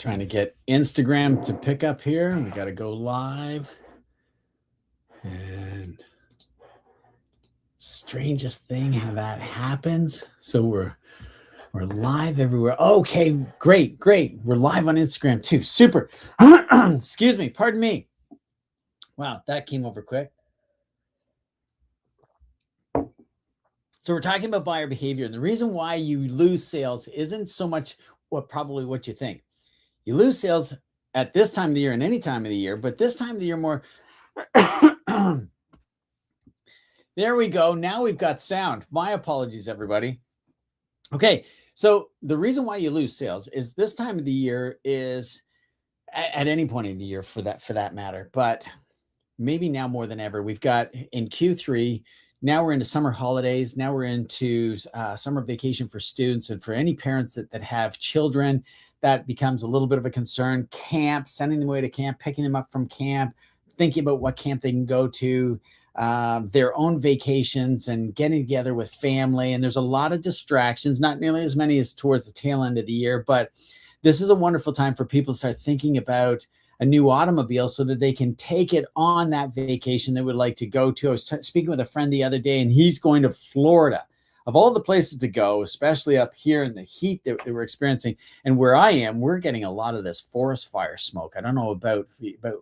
Trying to get Instagram to pick up here. We got to go live. And strangest thing how that happens. So we're live everywhere. Okay, great. We're live on Instagram too. Super. Excuse me. Pardon me. Wow, that came over quick. So we're talking about buyer behavior, and the reason why you lose sales isn't so much what you think. You lose sales at this time of the year and any time of the year, but this time of the year more. There we go. Now we've got sound. My apologies, everybody. Okay, so the reason why you lose sales is this time of the year is at any point in the year for that matter, but maybe now more than ever. We've got in Q3. Now we're into summer holidays. Now we're into summer vacation for students and for any parents that have children. That becomes a little bit of a concern. Camp, sending them away to camp, picking them up from camp, thinking about what camp they can go to, their own vacations and getting together with family. And there's a lot of distractions, not nearly as many as towards the tail end of the year, but this is a wonderful time for people to start thinking about a new automobile so that they can take it on that vacation they would like to go to. I was speaking with a friend the other day, and he's going to Florida. Of all the places to go, especially up here in the heat that we're experiencing, and where I am, we're getting a lot of this forest fire smoke. I don't know about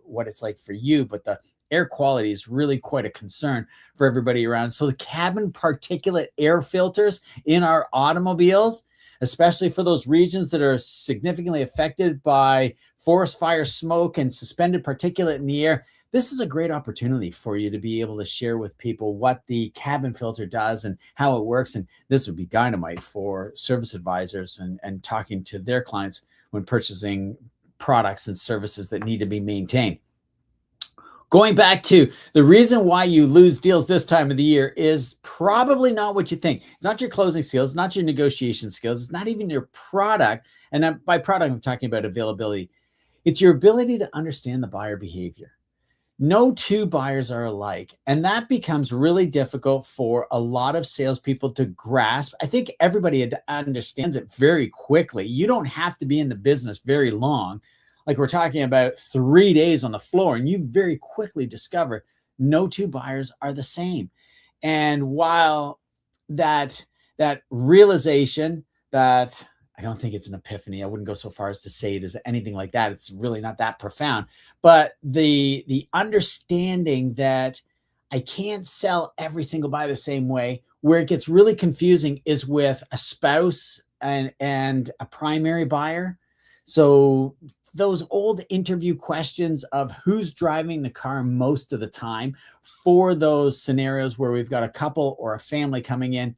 what it's like for you, but the air quality is really quite a concern for everybody around. So the cabin particulate air filters in our automobiles, especially for those regions that are significantly affected by forest fire smoke and suspended particulate in the air, this is a great opportunity for you to be able to share with people what the cabin filter does and how it works. And this would be dynamite for service advisors and talking to their clients when purchasing products and services that need to be maintained. Going back to the reason why you lose deals this time of the year is probably not what you think. It's not your closing skills, it's not your negotiation skills, it's not even your product. And by product, I'm talking about availability. It's your ability to understand the buyer behavior. No two buyers are alike, and that becomes really difficult for a lot of salespeople to grasp. I think everybody understands it very quickly. You don't have to be in the business very long. Like we're talking about 3 days on the floor, and you very quickly discover no two buyers are the same. And while that realization, that I don't think it's an epiphany, I wouldn't go so far as to say it is anything like that. It's really not that profound. But the understanding that I can't sell every single buyer the same way, where it gets really confusing is with a spouse and a primary buyer. So those old interview questions of who's driving the car most of the time for those scenarios where we've got a couple or a family coming in,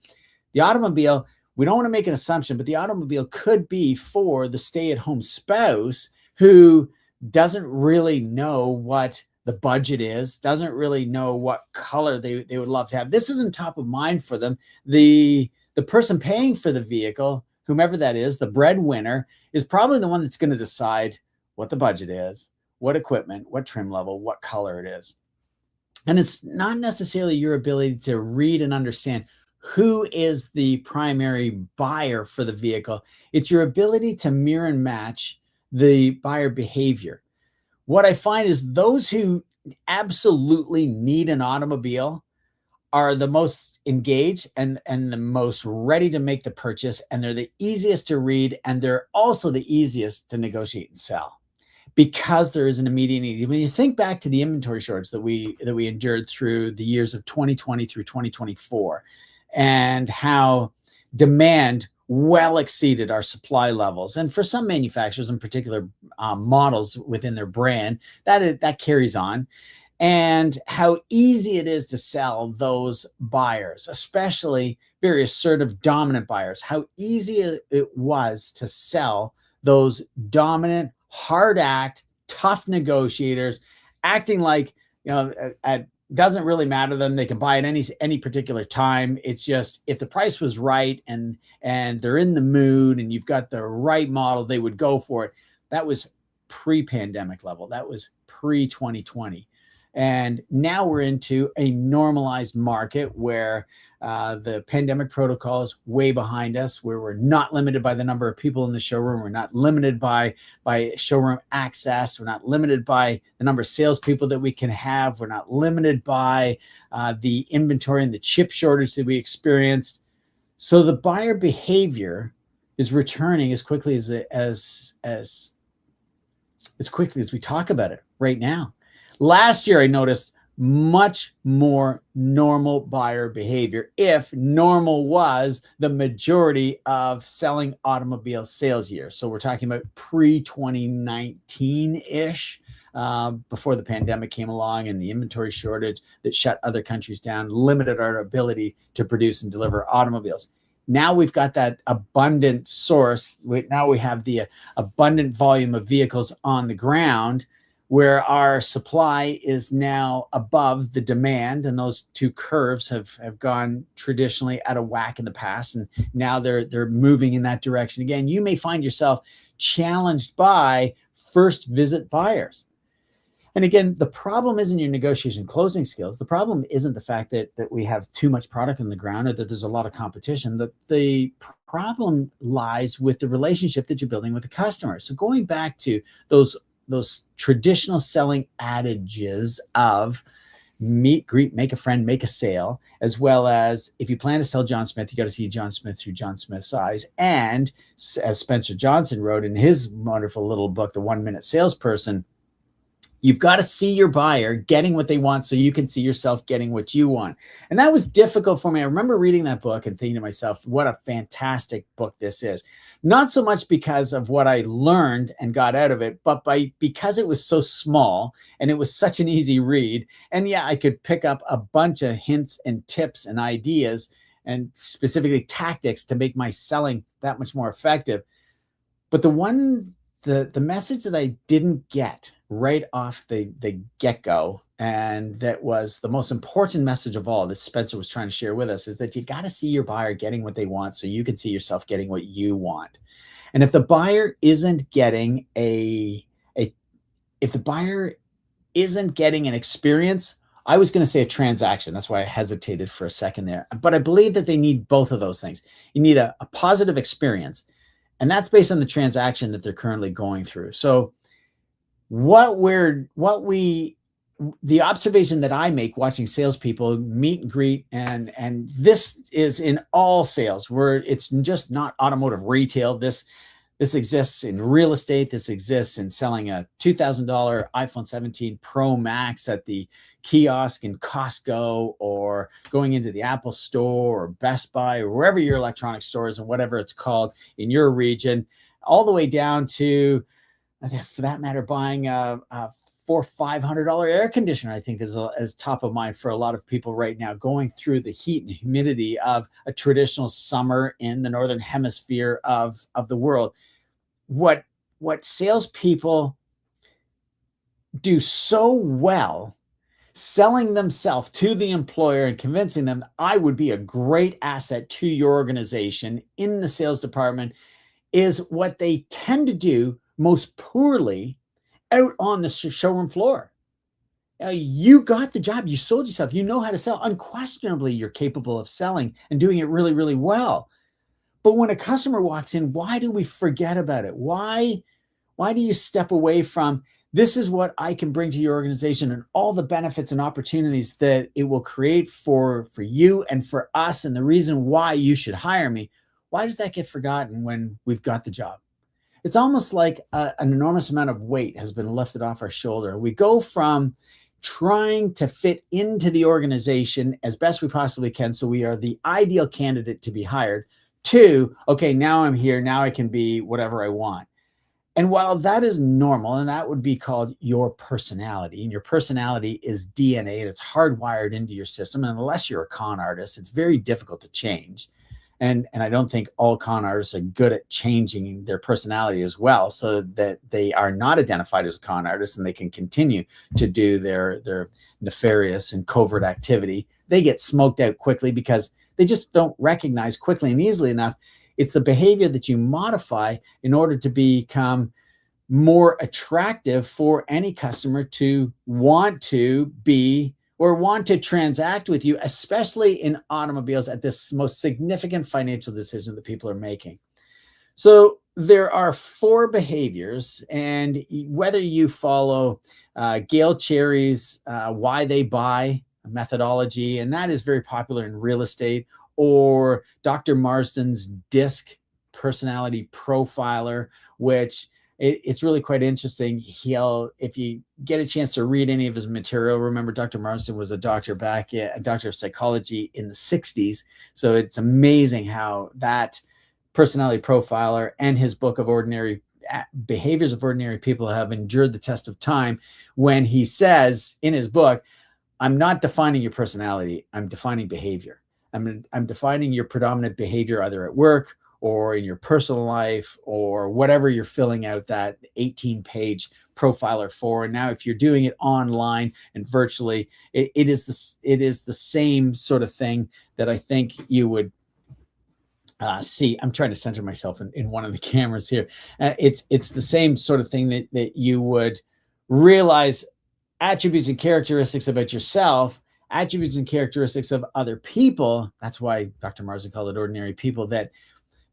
the automobile, we don't want to make an assumption, but the automobile could be for the stay-at-home spouse who doesn't really know what the budget is, doesn't really know what color they would love to have. This isn't top of mind for them. The person paying for the vehicle, whomever that is, the breadwinner, is probably the one that's going to decide what the budget is, what equipment, what trim level, what color it is. And it's not necessarily your ability to read and understand who is the primary buyer for the vehicle. It's your ability to mirror and match the buyer behavior. What I find is those who absolutely need an automobile are the most engaged and the most ready to make the purchase, and they're the easiest to read, and they're also the easiest to negotiate and sell because there is an immediate need. When you think back to the inventory shortage that we endured through the years of 2020 through 2024, and how demand well exceeded our supply levels, and for some manufacturers in particular, models within their brand, that carries on. And how easy it is to sell those buyers, especially very assertive, dominant buyers, how easy it was to sell those dominant, hard act, tough negotiators, acting like, it doesn't really matter to them. They can buy at any particular time. It's just if the price was right and they're in the mood and you've got the right model, they would go for it. That was pre-pandemic level. That was pre-2020. And now we're into a normalized market where the pandemic protocol is way behind us, where we're not limited by the number of people in the showroom. We're not limited by showroom access. We're not limited by the number of salespeople that we can have. We're not limited by the inventory and the chip shortage that we experienced. So the buyer behavior is returning as quickly as quickly as we talk about it right now. Last year, I noticed much more normal buyer behavior, if normal was the majority of selling automobile sales year. So we're talking about pre-2019-ish, before the pandemic came along and the inventory shortage that shut other countries down, limited our ability to produce and deliver automobiles. Now we've got that abundant source. Now we have the abundant volume of vehicles on the ground, where our supply is now above the demand, and those two curves have gone traditionally out of whack in the past, and now they're moving in that direction again. You may find yourself challenged by first visit buyers. And again, the problem isn't your negotiation closing skills. The problem isn't the fact that we have too much product on the ground or that there's a lot of competition. The problem lies with the relationship that you're building with the customer. So going back to those traditional selling adages of meet, greet, make a friend, make a sale, as well as if you plan to sell John Smith, you got to see John Smith through John Smith's eyes. And as Spencer Johnson wrote in his wonderful little book, The 1 Minute Salesperson, you've got to see your buyer getting what they want so you can see yourself getting what you want. And that was difficult for me. I remember reading that book and thinking to myself, what a fantastic book this is. Not so much because of what I learned and got out of it, but because it was so small and it was such an easy read. And yeah, I could pick up a bunch of hints and tips and ideas and specifically tactics to make my selling that much more effective. But the message that I didn't get right off the get-go, and that was the most important message of all that Spencer was trying to share with us, is that you got to see your buyer getting what they want so you can see yourself getting what you want. And if the buyer isn't getting an experience, I was going to say a transaction. That's why I hesitated for a second there. But I believe that they need both of those things. You need a positive experience, and that's based on the transaction that they're currently going through. So the observation that I make watching salespeople meet and greet, and this is in all sales, where it's just not automotive retail. This exists in real estate. This exists in selling a $2,000 iPhone 17 Pro Max at the kiosk in Costco, or going into the Apple Store or Best Buy or wherever your electronic store is and whatever it's called in your region, all the way down to, for that matter, buying a $400 or $500 air conditioner, I think is top of mind for a lot of people right now, going through the heat and humidity of a traditional summer in the Northern Hemisphere of the world. What salespeople do so well, selling themselves to the employer and convincing them I would be a great asset to your organization in the sales department, is what they tend to do most poorly out on the showroom floor. You got the job. You sold yourself. You know how to sell. Unquestionably, you're capable of selling and doing it really, really well. But when a customer walks in, why do we forget about it? Why do you step away from, this is what I can bring to your organization and all the benefits and opportunities that it will create for you and for us, and the reason why you should hire me? Why does that get forgotten when we've got the job? It's almost like an enormous amount of weight has been lifted off our shoulder. We go from trying to fit into the organization as best we possibly can, so we are the ideal candidate to be hired, to, okay, now I'm here, now I can be whatever I want. And while that is normal, and that would be called your personality, and your personality is DNA, and it's hardwired into your system, and unless you're a con artist, it's very difficult to change. And I don't think all con artists are good at changing their personality as well, so that they are not identified as a con artist and they can continue to do their nefarious and covert activity. They get smoked out quickly because they just don't recognize quickly and easily enough. It's the behavior that you modify in order to become more attractive for any customer to want to be or want to transact with you, especially in automobiles at this most significant financial decision that people are making. So there are 4 behaviors, and whether you follow Gail Cherry's Why They Buy methodology, and that is very popular in real estate, or Dr. Marsden's DISC personality profiler, which it's really quite interesting. If you get a chance to read any of his material, remember Dr. Marsden was a doctor a doctor of psychology in the 60s. So it's amazing how that personality profiler and his book of ordinary behaviors of ordinary people have endured the test of time, when he says in his book, I'm not defining your personality, I'm defining behavior. I'm defining your predominant behavior either at work or in your personal life or whatever you're filling out that 18-page profiler for. And now if you're doing it online and virtually, it is the same sort of thing that I think you would see. I'm trying to center myself in one of the cameras here. It's the same sort of thing that you would realize attributes and characteristics about yourself, attributes and characteristics of other people. That's why Dr. Marsden called it ordinary people. That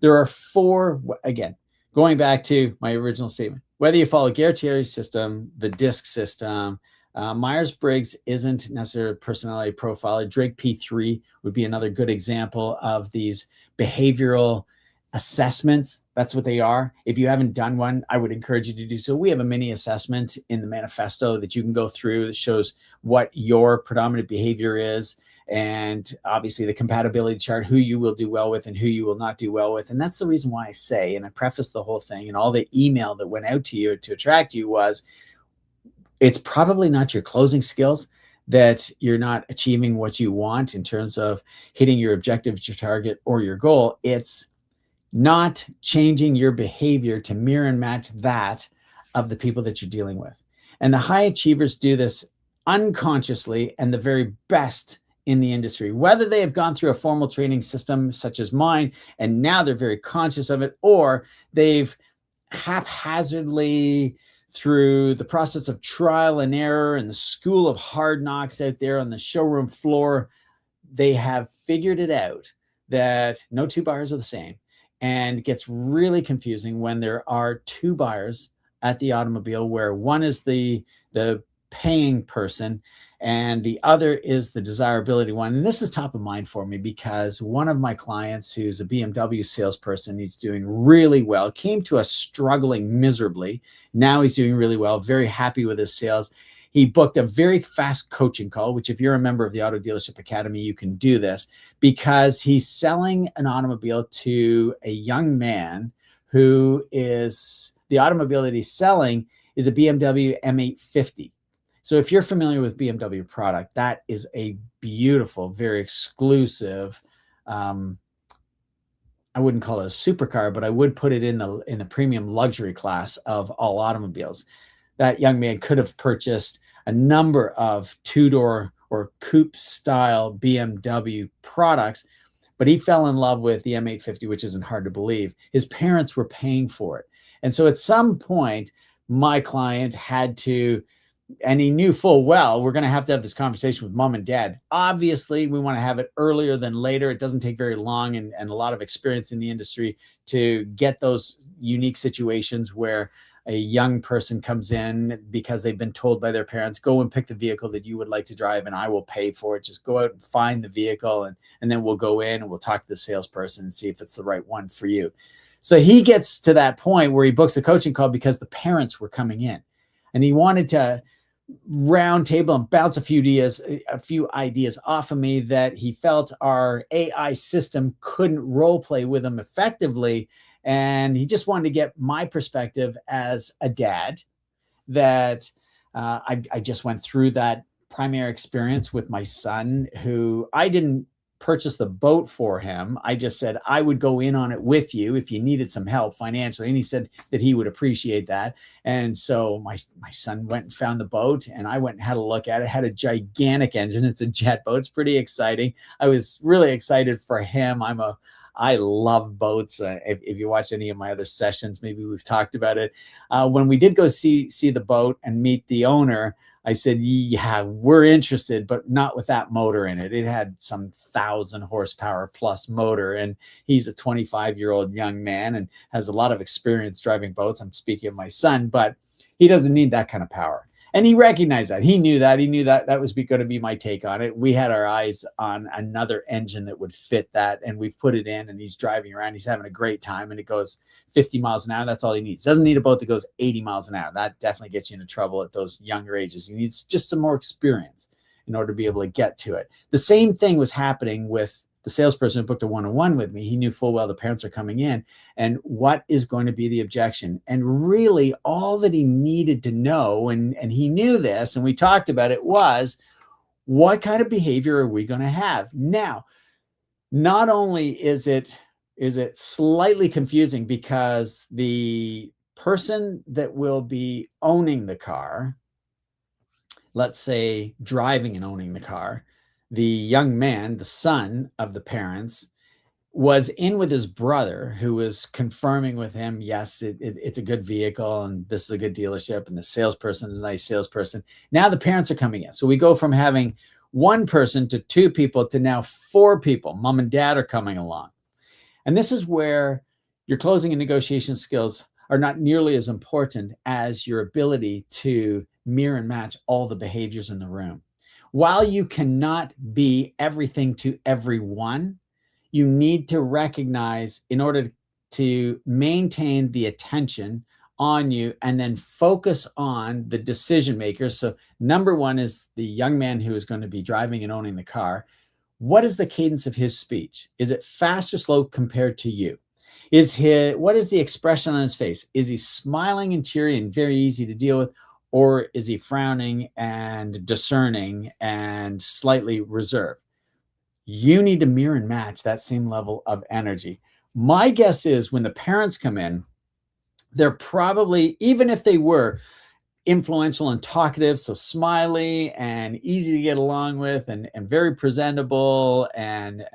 there are 4, again, going back to my original statement, whether you follow Gary Cherry's system, the DISC system, Myers-Briggs isn't necessarily a personality profiler. Drake P3 would be another good example of these behavioral assessments. That's what they are. If you haven't done one, I would encourage you to do so. We have a mini assessment in the manifesto that you can go through that shows what your predominant behavior is, and obviously the compatibility chart, who you will do well with and who you will not do well with. And that's the reason why I say, and I preface the whole thing and all the email that went out to you to attract you, was it's probably not your closing skills that you're not achieving what you want in terms of hitting your objective, your target, or your goal. It's not changing your behavior to mirror and match that of the people that you're dealing with. And the high achievers do this unconsciously, and the very best in the industry, whether they have gone through a formal training system such as mine, and now they're very conscious of it, or they've haphazardly, through the process of trial and error and the school of hard knocks out there on the showroom floor, they have figured it out that no 2 buyers are the same. And it gets really confusing when there are 2 buyers at the automobile, where one is the paying person and the other is the desirability one. And this is top of mind for me because one of my clients, who's a BMW salesperson, he's doing really well, came to us struggling miserably. Now he's doing really well, very happy with his sales. He booked a very fast coaching call, which if you're a member of the Auto Dealership Academy, you can do this, because he's selling an automobile to a young man who is, the automobile that he's selling is a BMW M850. So if you're familiar with BMW product, that is a beautiful, very exclusive, I wouldn't call it a supercar, but I would put it in the premium luxury class of all automobiles. That young man could have purchased a number of 2-door or coupe style BMW products, but he fell in love with the M850, which isn't hard to believe. His parents were paying for it. And so at some point, my client had to, and he knew full well, we're going to have this conversation with mom and dad. Obviously, we want to have it earlier than later. It doesn't take very long and a lot of experience in the industry to get those unique situations where a young person comes in because they've been told by their parents, go and pick the vehicle that you would like to drive and I will pay for it. Just go out and find the vehicle, and then we'll go in and we'll talk to the salesperson and see if it's the right one for you. So he gets to that point where he books a coaching call because the parents were coming in, and he wanted to round table and bounce a few ideas off of me that he felt our AI system couldn't role play with him effectively. And he just wanted to get my perspective as a dad, that I just went through that primary experience with my son, who I didn't purchase the boat for him. I just said I would go in on it with you if you needed some help financially. And he said that he would appreciate that. And so my son went and found the boat, and I went and had a look at it. It had a gigantic engine. It's a jet boat. It's pretty exciting. I was really excited for him. I'm I love boats. If you watch any of my other sessions, maybe we've talked about it. When we did go see the boat and meet the owner, I said, yeah, we're interested, but not with that motor in it. It had some 1,000 horsepower plus motor. And he's a 25-year-old young man and has a lot of experience driving boats. I'm speaking of my son, but he doesn't need that kind of power. And he recognized that. He knew that. He knew that that was going to be my take on it. We had our eyes on another engine that would fit that, and we've put it in, and he's driving around. He's having a great time, and it goes 50 miles an hour. That's all he needs. Doesn't need a boat that goes 80 miles an hour. That definitely gets you into trouble at those younger ages. He needs just some more experience in order to be able to get to it. The same thing was happening with the salesperson who booked a one-on-one with me. He knew full well the parents are coming in and what is going to be the objection. And really all that he needed to know, and he knew this, and we talked about it, was what kind of behavior are we going to have? Now, not only is it slightly confusing because the person that will be owning the car, let's say driving and owning the car, the young man, the son of the parents, was in with his brother who was confirming with him, yes, it's a good vehicle and this is a good dealership and the salesperson is a nice salesperson. Now the parents are coming in. So we go from having one person to two people to now four people. Mom and dad are coming along. And this is where your closing and negotiation skills are not nearly as important as your ability to mirror and match all the behaviors in the room. While you cannot be everything to everyone, you need to recognize, in order to maintain the attention on you and then focus on the decision makers. So number one is the young man who is going to be driving and owning the car. What is the cadence of his speech? Is it fast or slow compared to you? What is the expression on his face? Is he smiling and cheery and very easy to deal with? Or is he frowning and discerning and slightly reserved? You need to mirror and match that same level of energy. My guess is when the parents come in, they're probably, even if they were influential and talkative, so smiley and easy to get along with and very presentable and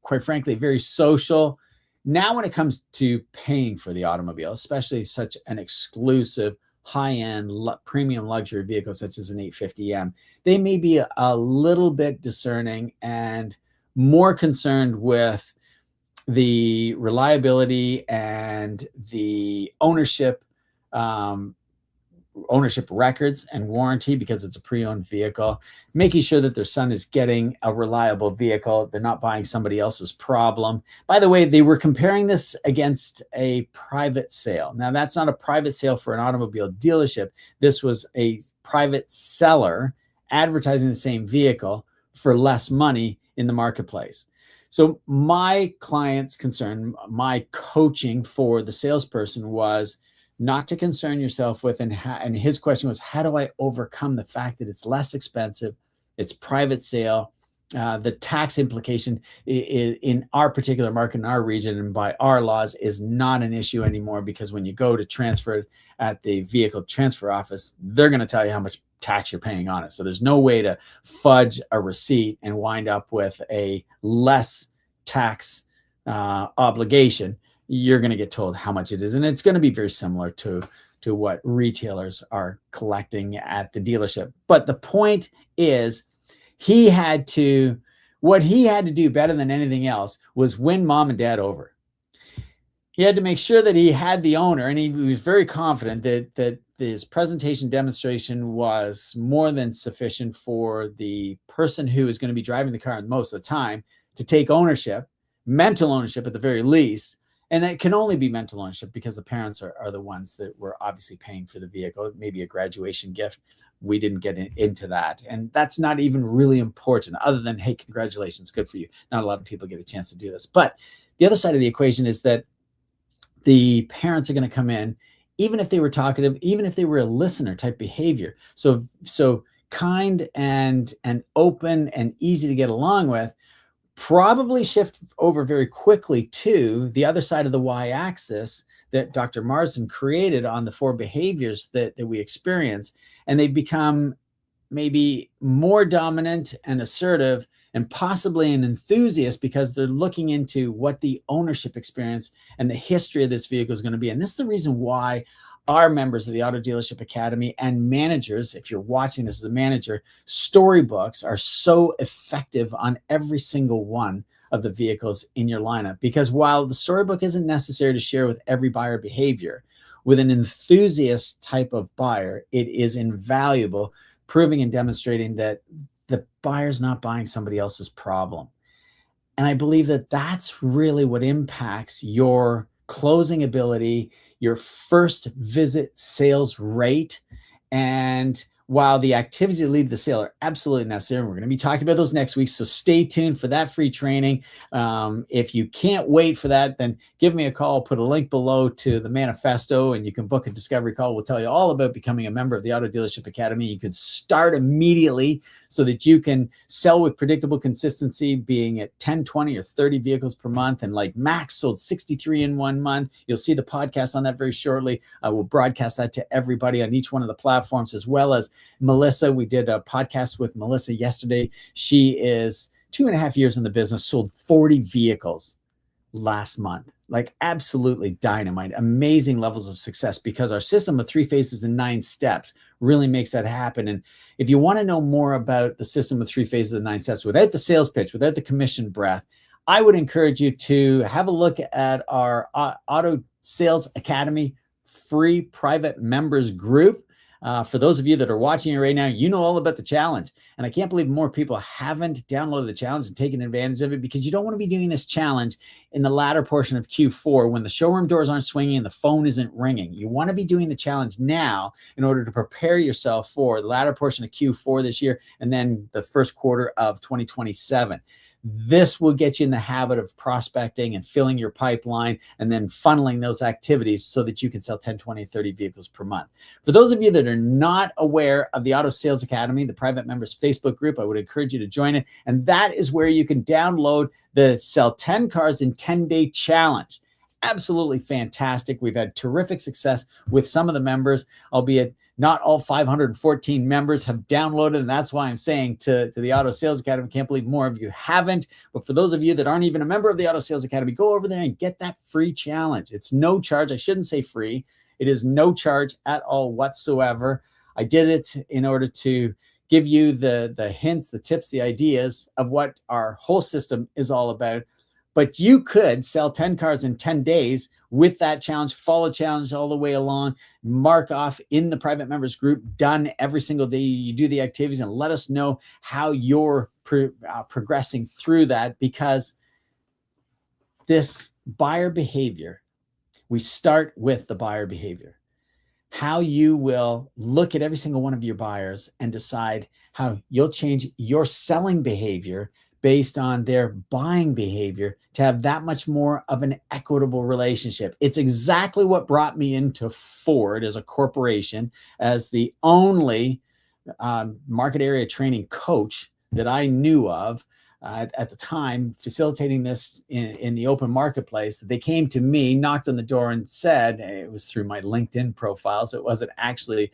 quite frankly, very social. Now, when it comes to paying for the automobile, especially such an exclusive, high-end, premium luxury vehicle such as an 850M, they may be a little bit discerning and more concerned with the reliability and the ownership records and warranty, because it's a pre-owned vehicle, making sure that their son is getting a reliable vehicle. They're not buying somebody else's problem. By the way, they were comparing this against a private sale. Now, that's not a private sale for an automobile dealership. This was a private seller advertising the same vehicle for less money in the marketplace. So my client's concern, my coaching for the salesperson, was not to concern yourself with, and his question was, how do I overcome the fact that it's less expensive, it's private sale, the tax implication in our particular market, in our region, and by our laws is not an issue anymore, because when you go to transfer it at the vehicle transfer office, they're going to tell you how much tax you're paying on it. So there's no way to fudge a receipt and wind up with a less tax obligation. You're going to get told how much it is. And it's going to be very similar to what retailers are collecting at the dealership. But the point is, what he had to do better than anything else was win mom and dad over. He had to make sure that he had the owner, and he was very confident that his presentation demonstration was more than sufficient for the person who is going to be driving the car most of the time to take ownership, mental ownership at the very least. And that can only be mental ownership because the parents are the ones that were obviously paying for the vehicle, maybe a graduation gift. We didn't get into that. And that's not even really important, other than, hey, congratulations, good for you. Not a lot of people get a chance to do this. But the other side of the equation is that the parents are going to come in, even if they were talkative, even if they were a listener type behavior. So kind and open and easy to get along with, probably shift over very quickly to the other side of the y-axis that Dr. Marsden created on the four behaviors that we experience. And they become maybe more dominant and assertive and possibly an enthusiast because they're looking into what the ownership experience and the history of this vehicle is going to be. And this is the reason why our members of the Auto Dealership Academy and managers, if you're watching this as a manager, storybooks are so effective on every single one of the vehicles in your lineup. Because while the storybook isn't necessary to share with every buyer behavior, with an enthusiast type of buyer, it is invaluable, proving and demonstrating that the buyer's not buying somebody else's problem. And I believe that that's really what impacts your closing ability, your first visit sales rate. And while the activities that lead to the sale are absolutely necessary, we're going to be talking about those next week. So stay tuned for that free training. If you can't wait for that, then give me a call. I'll put a link below to the manifesto and you can book a discovery call. We'll tell you all about becoming a member of the Auto Dealership Academy. You can start immediately so that you can sell with predictable consistency, being at 10, 20, or 30 vehicles per month. And like Max sold 63 in 1 month. You'll see the podcast on that very shortly. I will broadcast that to everybody on each one of the platforms, as well as Melissa. We did a podcast with Melissa yesterday. She is 2.5 years in the business, sold 40 vehicles last month. Like absolutely dynamite, amazing levels of success, because our system of 3 phases and 9 steps really makes that happen. And if you want to know more about the system of 3 phases and 9 steps without the sales pitch, without the commission breath, I would encourage you to have a look at our Auto Sales Academy free private members group. For those of you that are watching it right now, you know all about the challenge. And I can't believe more people haven't downloaded the challenge and taken advantage of it, because you don't want to be doing this challenge in the latter portion of Q4 when the showroom doors aren't swinging and the phone isn't ringing. You want to be doing the challenge now in order to prepare yourself for the latter portion of Q4 this year and then the first quarter of 2027. This will get you in the habit of prospecting and filling your pipeline and then funneling those activities so that you can sell 10, 20, 30 vehicles per month. For those of you that are not aware of the Auto Sales Academy, the private members Facebook group, I would encourage you to join it. And that is where you can download the Sell 10 Cars in 10-Day Challenge. Absolutely fantastic. We've had terrific success with some of the members, albeit not all 514 members have downloaded. And that's why I'm saying to the Auto Sales Academy, can't believe more of you haven't. But for those of you that aren't even a member of the Auto Sales Academy, go over there and get that free challenge. It's no charge. I shouldn't say free. It is no charge at all whatsoever. I did it in order to give you the hints, the tips, the ideas of what our whole system is all about. But you could sell 10 cars in 10 days with that challenge, follow challenge all the way along, mark off in the private members group, done every single day. You do the activities and let us know how you're progressing through that, because this buyer behavior, we start with the buyer behavior. How you will look at every single one of your buyers and decide how you'll change your selling behavior based on their buying behavior to have that much more of an equitable relationship. It's exactly what brought me into Ford as a corporation, as the only market area training coach that I knew of at the time, facilitating this in the open marketplace. They came to me, knocked on the door and said, it was through my LinkedIn profile, so it wasn't actually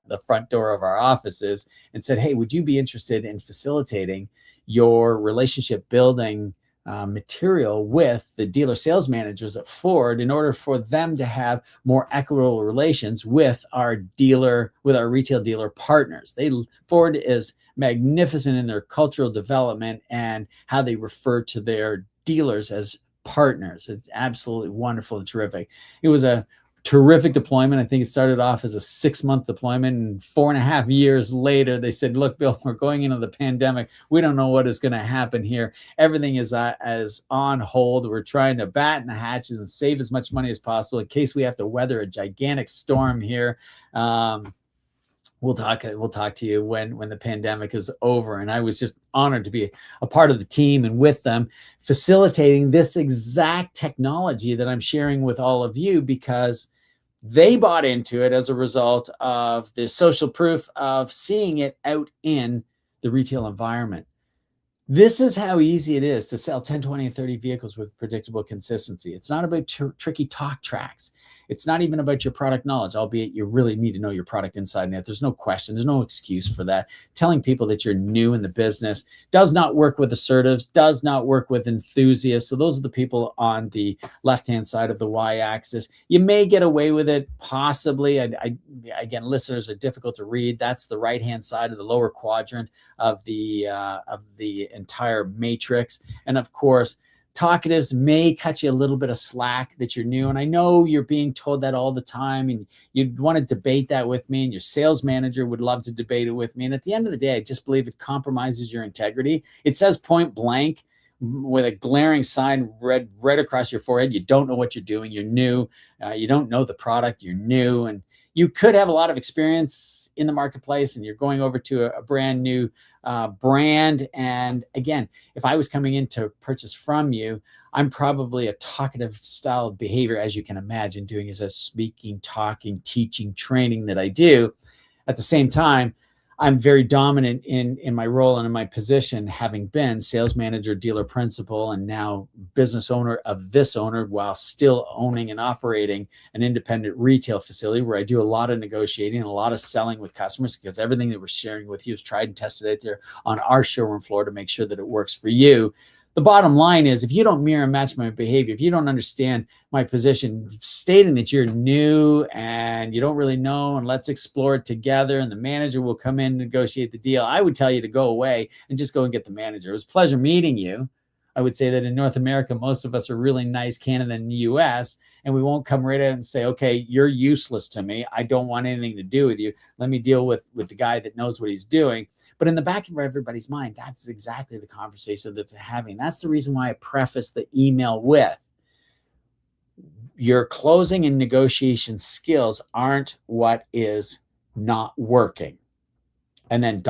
the front door of our offices, and said, hey, would you be interested in facilitating your relationship building material with the dealer sales managers at Ford in order for them to have more equitable relations with our retail dealer partners. Ford is magnificent in their cultural development and how they refer to their dealers as partners. It's absolutely wonderful and terrific. It was a terrific deployment. I think it started off as a 6-month deployment, and 4.5 years later, they said, look, Bill, we're going into the pandemic. We don't know what is going to happen here. Everything is as on hold. We're trying to batten the hatches and save as much money as possible in case we have to weather a gigantic storm here. We'll talk to you when the pandemic is over. And I was just honored to be a part of the team and with them facilitating this exact technology that I'm sharing with all of you, because they bought into it as a result of the social proof of seeing it out in the retail environment. This is how easy it is to sell 10, 20, and 30 vehicles with predictable consistency. It's not about tricky talk tracks. It's not even about your product knowledge, albeit you really need to know your product inside and out. There's no question. There's no excuse for that. Telling people that you're new in the business does not work with assertives, does not work with enthusiasts. So those are the people on the left-hand side of the y-axis. You may get away with it, possibly. Again, listeners are difficult to read. That's the right-hand side of the lower quadrant of the entire matrix. And of course, talkatives may cut you a little bit of slack that you're new. And I know you're being told that all the time, and you'd want to debate that with me, and your sales manager would love to debate it with me. And at the end of the day, I just believe it compromises your integrity. It says point blank with a glaring sign right across your forehead, you don't know what you're doing. You're new. You don't know the product. You're new. And you could have a lot of experience in the marketplace, and you're going over to a brand new brand. And again, if I was coming in to purchase from you, I'm probably a talkative style of behavior, as you can imagine, doing as a speaking, talking, teaching, training that I do. At the same time, I'm very dominant in my role and in my position, having been sales manager, dealer principal, and now business owner of this owner, while still owning and operating an independent retail facility where I do a lot of negotiating and a lot of selling with customers, because everything that we're sharing with you is tried and tested out there on our showroom floor to make sure that it works for you. The bottom line is, if you don't mirror and match my behavior, if you don't understand my position, stating that you're new and you don't really know, and let's explore it together, and the manager will come in and negotiate the deal, I would tell you to go away and just go and get the manager. It was a pleasure meeting you. I would say that in North America, most of us are really nice, Canada and the US, and we won't come right out and say, okay, you're useless to me. I don't want anything to do with you. Let me deal with the guy that knows what he's doing. But in the back of everybody's mind, that's exactly the conversation that they're having. That's the reason why I preface the email with, your closing and negotiation skills aren't what is not working. And then ...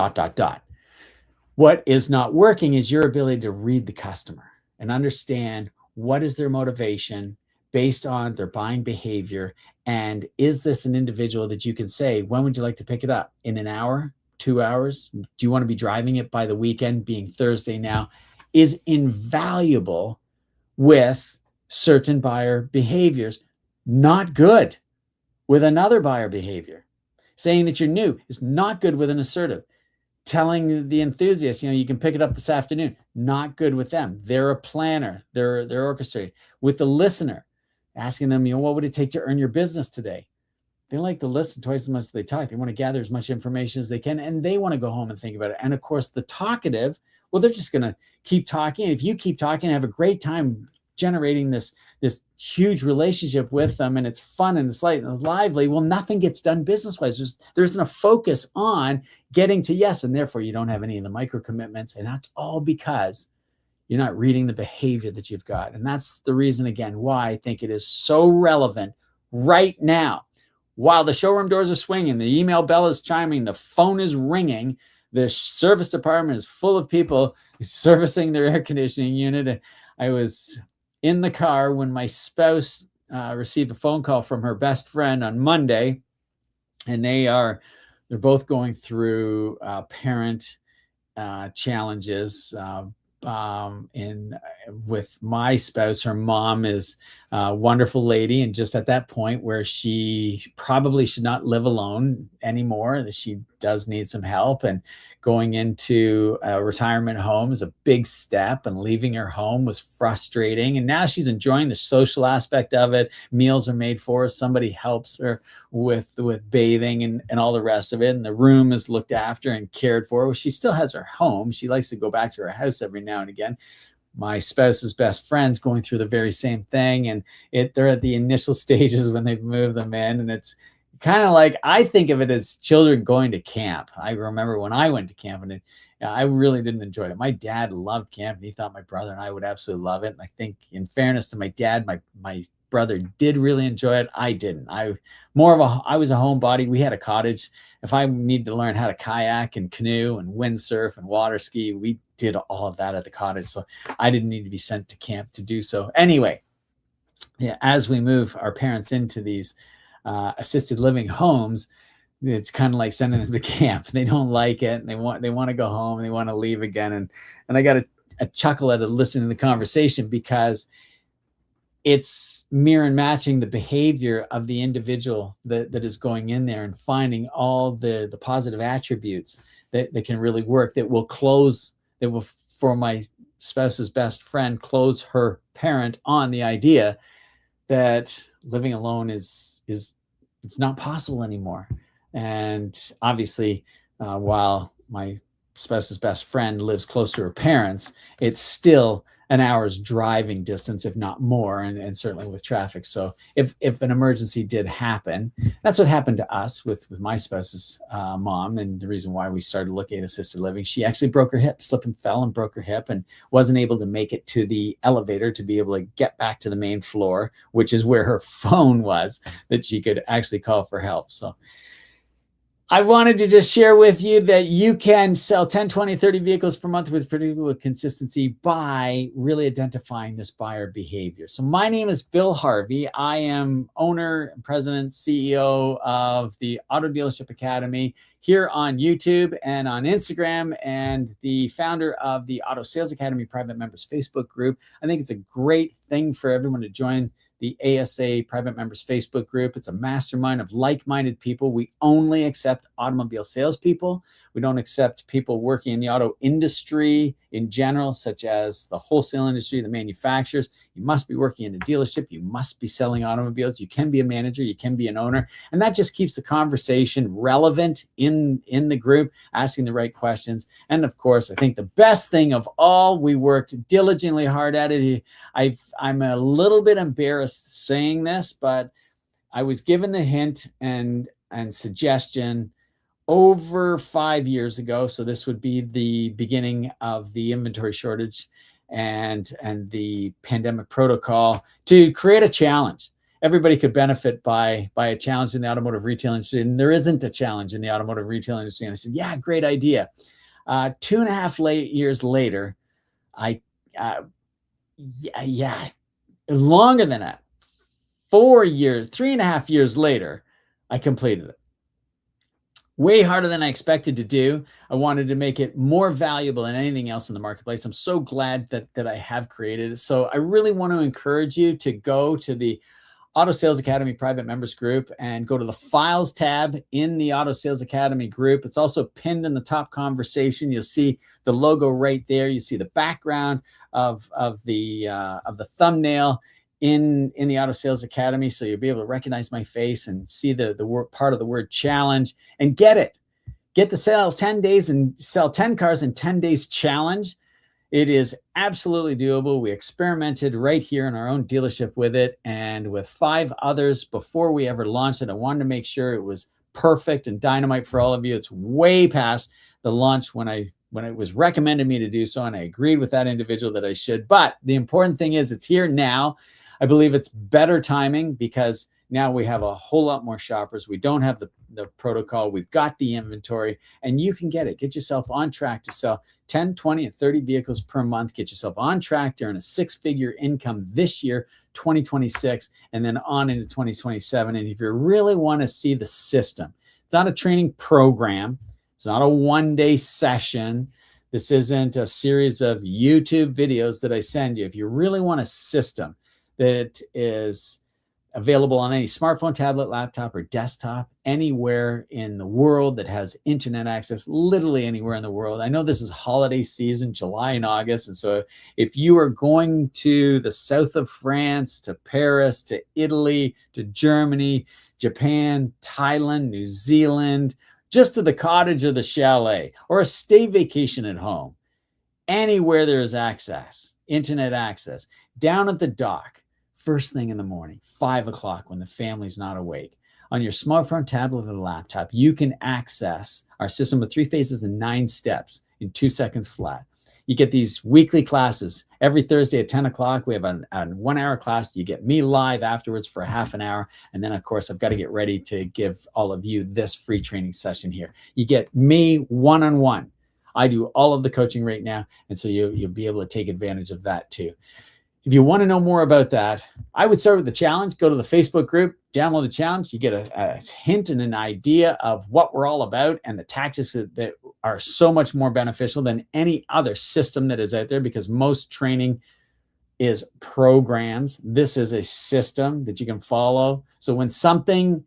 What is not working is your ability to read the customer and understand what is their motivation based on their buying behavior. And is this an individual that you can say, when would you like to pick it up? In an hour? 2 hours? Do you want to be driving it by the weekend, being Thursday now? Is invaluable with certain buyer behaviors, not good with another buyer behavior. Saying that you're new is not good with an assertive. Telling the enthusiast, you can pick it up this afternoon, not good with them. They're a planner. They're orchestrating. With the listener, asking them, what would it take to earn your business today? They like to listen twice as much as they talk. They want to gather as much information as they can, and they want to go home and think about it. And of course, the talkative, well, they're just going to keep talking. If you keep talking, have a great time generating this huge relationship with them, and it's fun and it's light and lively, well, nothing gets done business-wise. There isn't a focus on getting to yes, and therefore you don't have any of the micro commitments, and that's all because you're not reading the behavior that you've got. And that's the reason, again, why I think it is so relevant right now. While the showroom doors are swinging, the email bell is chiming, the phone is ringing, the service department is full of people servicing their air conditioning unit. And I was in the car when my spouse received a phone call from her best friend on Monday, and they're both going through parent challenges. With my spouse, her mom is a wonderful lady, and just at that point where she probably should not live alone anymore, that she does need some help, and going into a retirement home is a big step, and leaving her home was frustrating. And now she's enjoying the social aspect of it. Meals are made for her. Somebody helps her with bathing and all the rest of it. And the room is looked after and cared for. Well, she still has her home. She likes to go back to her house every now and again. My spouse's best friend's going through the very same thing. And they're at the initial stages when they've moved them in. And it's kind of like, I think of it as children going to camp. I remember when I went to camp, and I really didn't enjoy it. My dad loved camp, and he thought my brother and I would absolutely love it. And I think, in fairness to my dad, my brother did really enjoy it. I didn't. I was a homebody. We had a cottage. If I needed to learn how to kayak and canoe and windsurf and water ski, we did all of that at the cottage. So I didn't need to be sent to camp to do so. Anyway, as we move our parents into these assisted living homes, it's kind of like sending them to camp. They don't like it, and they want to go home, and they want to leave again. And I got a chuckle at listening to the conversation, because it's mirror and matching the behavior of the individual that is going in there, and finding all the positive attributes that can really work, that will close, that will, for my spouse's best friend, close her parent on the idea that living alone is it's not possible anymore. And obviously, while my spouse's best friend lives close to her parents, it's still an hour's driving distance, if not more, and certainly with traffic. So if an emergency did happen, that's what happened to us with my spouse's mom, and the reason why we started looking at assisted living. She actually broke her hip, slipped and fell and broke her hip, and wasn't able to make it to the elevator to be able to get back to the main floor, which is where her phone was, that she could actually call for help. So I wanted to just share with you that you can sell 10, 20, 30 vehicles per month with predictable consistency by really identifying this buyer behavior. So my name is Bill Harvey. I am owner, president, CEO of the Auto Dealership Academy here on YouTube and on Instagram, and the founder of the Auto Sales Academy private members Facebook group. I think it's a great thing for everyone to join the ASA private members Facebook group. It's a mastermind of like-minded people. We only accept automobile salespeople. We don't accept people working in the auto industry in general, such as the wholesale industry, the manufacturers. You must be working in a dealership. You must be selling automobiles. You can be a manager. You can be an owner. And that just keeps the conversation relevant in the group, asking the right questions. And of course, I think the best thing of all, we worked diligently hard at it. I'm a little bit embarrassed saying this, but I was given the hint and suggestion over 5 years ago. So this would be the beginning of the inventory shortage and the pandemic protocol, to create a challenge. Everybody could benefit by a challenge in the automotive retail industry, and there isn't a challenge in the automotive retail industry. And I said, yeah, great idea. 2.5 years later, longer than that, 4 years, 3.5 years later, I completed it. Way harder than I expected to do. I wanted to make it more valuable than anything else in the marketplace. I'm so glad that I have created it. So I really want to encourage you to go to the Auto Sales Academy private members group and go to the files tab in the Auto Sales Academy group. It's also pinned in the top conversation. You'll see the logo right there. You see the background of the thumbnail in the Auto Sales Academy. So you'll be able to recognize my face and see the word, part of the word challenge, and get it. Get the sell 10 days and sell 10 cars in 10 days challenge. It is absolutely doable. We experimented right here in our own dealership with it, and with 5 others before we ever launched it. I wanted to make sure it was perfect and dynamite for all of you. It's way past the launch when it was recommended me to do so, and I agreed with that individual that I should. But the important thing is it's here now. I believe it's better timing, because now we have a whole lot more shoppers. We don't have the protocol. We've got the inventory, and you can get it. Get yourself on track to sell 10, 20, and 30 vehicles per month. Get yourself on track to earn a 6-figure income this year, 2026, and then on into 2027. And if you really want to see the system, it's not a training program. It's not a one-day session. This isn't a series of YouTube videos that I send you. If you really want a system that is available on any smartphone, tablet, laptop, or desktop, anywhere in the world that has internet access, literally anywhere in the world. I know this is holiday season, July and August. And so if you are going to the south of France, to Paris, to Italy, to Germany, Japan, Thailand, New Zealand, just to the cottage or the chalet, or a stay vacation at home, anywhere there is access, internet access, down at the dock, first thing in the morning, 5 o'clock when the family's not awake, on your smartphone, tablet, or laptop, you can access our system with 3 phases and 9 steps in 2 seconds flat. You get these weekly classes every Thursday at 10 o'clock. We have a 1-hour class. You get me live afterwards for a half an hour. And then, of course, I've got to get ready to give all of you this free training session here. You get me one-on-one. I do all of the coaching right now. And so you'll be able to take advantage of that too. If you want to know more about that, I would start with the challenge. Go to the Facebook group, download the challenge. You get a hint and an idea of what we're all about and the tactics that are so much more beneficial than any other system that is out there, because most training is programs. This is a system that you can follow. So when something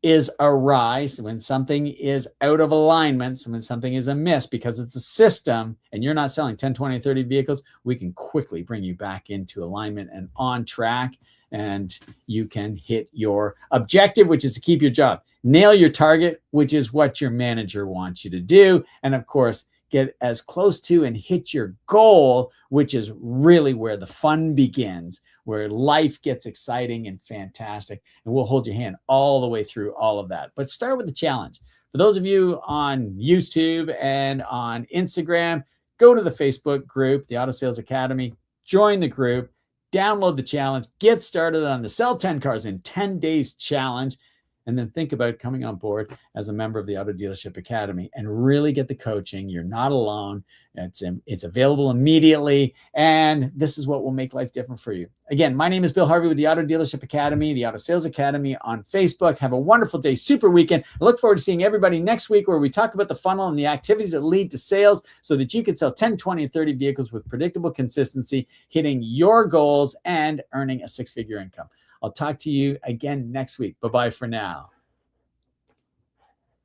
is awry, so when something is out of alignment, so when something is amiss, because it's a system and you're not selling 10, 20, 30 vehicles, we can quickly bring you back into alignment and on track, and you can hit your objective, which is to keep your job. Nail your target, which is what your manager wants you to do. And of course, get as close to and hit your goal, which is really where the fun begins, where life gets exciting and fantastic. And we'll hold your hand all the way through all of that. But start with the challenge. For those of you on YouTube and on Instagram, go to the Facebook group, the Auto Sales Academy, join the group, download the challenge, get started on the Sell 10 Cars in 10 Days challenge, and then think about coming on board as a member of the Auto Dealership Academy and really get the coaching. You're not alone. It's available immediately, and this is what will make life different for you. Again, my name is Bill Harvey with the Auto Dealership Academy, the Auto Sales Academy on Facebook. Have a wonderful day, super weekend. I look forward to seeing everybody next week, where we talk about the funnel and the activities that lead to sales so that you can sell 10, 20, and 30 vehicles with predictable consistency, hitting your goals and earning a six-figure income. I'll talk to you again next week. Bye-bye for now.